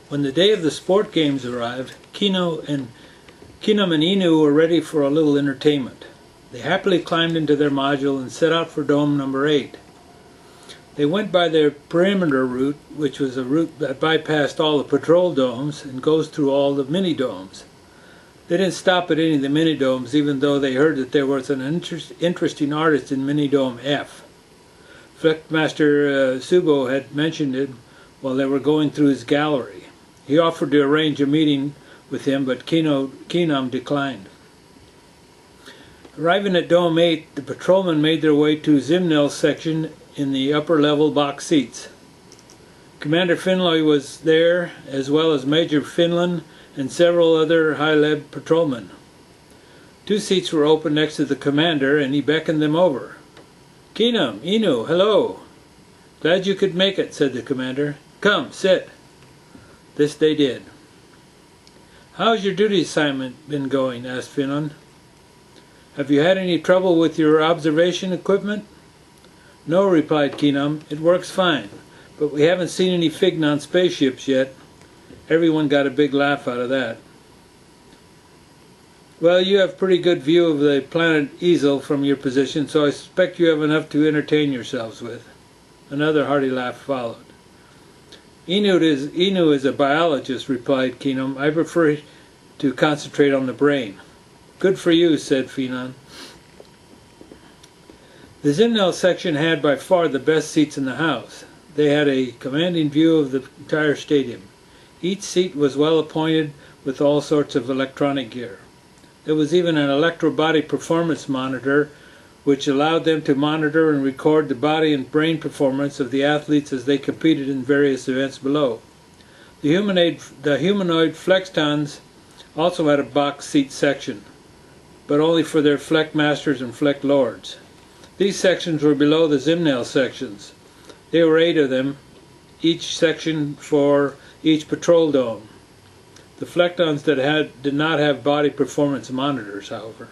When the day of the sport games arrived, Kenom and Enew were ready for a little entertainment. They happily climbed into their module and set out for dome number 8. They went by their perimeter route, which was a route that bypassed all the patrol domes and goes through all the mini-domes. They didn't stop at any of the mini-domes, even though they heard that there was an interesting artist in mini-dome F. Flexmaster Subo had mentioned it while they were going through his gallery. He offered to arrange a meeting with him, but Kenom declined. Arriving at Dome 8, the patrolmen made their way to Zimmnel's section in the upper level box seats. Commander Finloy was there, as well as Major Finland and several other high-level patrolmen. 2 seats were open next to the commander, and he beckoned them over. "Kenom, Enew, hello. Glad you could make it," said the commander. "Come, sit." This they did. "How's your duty assignment been going?" asked Finland. "Have you had any trouble with your observation equipment?" "No," replied Kenom. "It works fine, but we haven't seen any Fignon spaceships yet." Everyone got a big laugh out of that. "Well, you have pretty good view of the planet Easel from your position, so I suspect you have enough to entertain yourselves with." Another hearty laugh followed. Enew is a biologist," replied Kenom. "I prefer to concentrate on the brain." "Good for you," said Finan. The Zimmnel section had by far the best seats in the house. They had a commanding view of the entire stadium. Each seat was well appointed with all sorts of electronic gear. There was even an electro-body performance monitor, which allowed them to monitor and record the body and brain performance of the athletes as they competed in various events below. The humanoid Flextons also had a box seat section, but only for their Fleck Masters and Fleck Lords. These sections were below the Zimmnel sections. There were 8 of them, each section for each patrol dome. The Flextons did not have body performance monitors, however.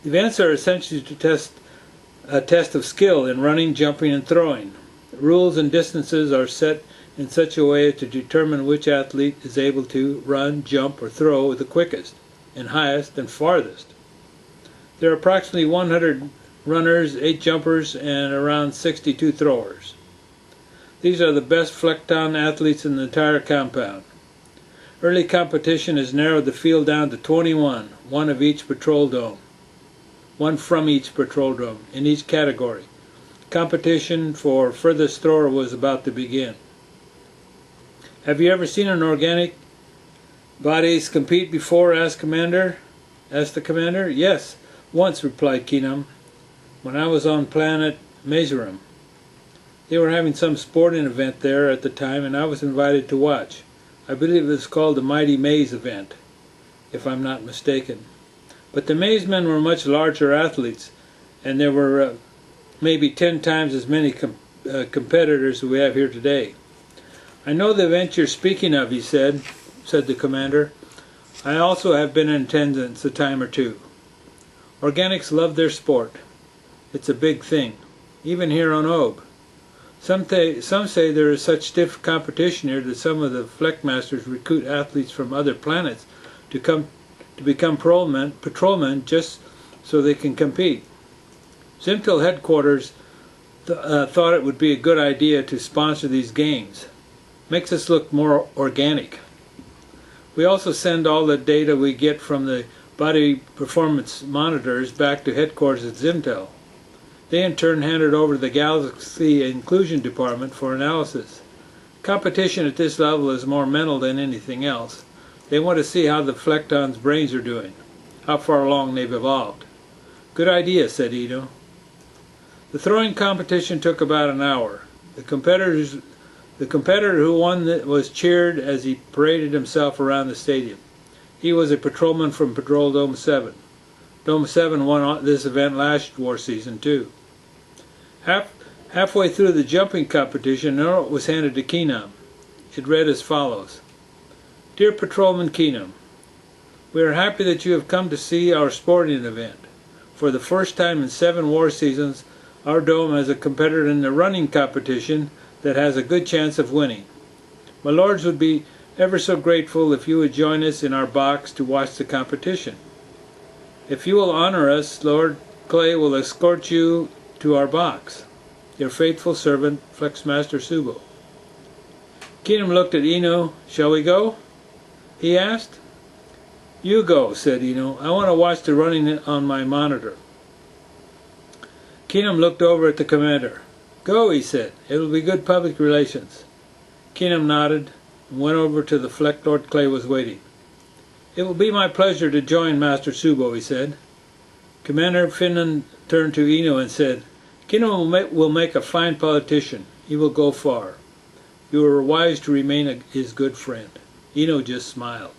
The events are essentially a test of skill in running, jumping, and throwing. The rules and distances are set in such a way to determine which athlete is able to run, jump, or throw the quickest, and highest, and farthest. There are approximately 100 runners, 8 jumpers, and around 62 throwers. These are the best Flexton athletes in the entire compound. Early competition has narrowed the field down to 21, one from each patrol dome, in each category. Competition for furthest thrower was about to begin. "Have you ever seen an organic bodies compete before?" asked the commander. "Yes, once," replied Kenom, "when I was on planet Measurum. They were having some sporting event there at the time, and I was invited to watch. I believe it was called the Mighty Maze event, if I'm not mistaken. But the Maze men were much larger athletes, and there were maybe 10 times as many competitors as we have here today." "I know the event you're speaking of," said the commander. "I also have been in attendance a time or two. Organics love their sport. It's a big thing, even here on Ob. Some say there is such stiff competition here that some of the Fleckmasters recruit athletes from other planets to become patrolmen just so they can compete. Zimmnel headquarters thought it would be a good idea to sponsor these games. Makes us look more organic. We also send all the data we get from the body performance monitors back to headquarters at Zimmnel. They in turn hand it over to the Galaxy Inclusion Department for analysis. Competition at this level is more mental than anything else. They want to see how the Flextons' brains are doing, how far along they've evolved." "Good idea," said Enew. The throwing competition took about an hour. The competitor who won was cheered as he paraded himself around the stadium. He was a patrolman from Patrol Dome 7. Dome 7 won this event last war season, too. Halfway through the jumping competition, a note was handed to Kenom. It read as follows: "Dear Patrolman Kenom, we are happy that you have come to see our sporting event. For the first time in 7 war seasons, our dome has a competitor in the running competition that has a good chance of winning. My lords would be ever so grateful if you would join us in our box to watch the competition. If you will honor us, Lord Clay will escort you to our box. Your faithful servant, Flexmaster Subo. Kenom looked at Enew. Shall we go? He asked. You go, said Enew. I want to watch the running on my monitor. Kenom looked over at the commander. Go, he said. It will be good public relations. Kenom nodded and went over to the Fleck Lord Clay was waiting. It will be my pleasure to join Master Subo, he said. Commander Finland turned to Enew and said, Kenom will make a fine politician. He will go far. You are wise to remain his good friend. Enew just smiled.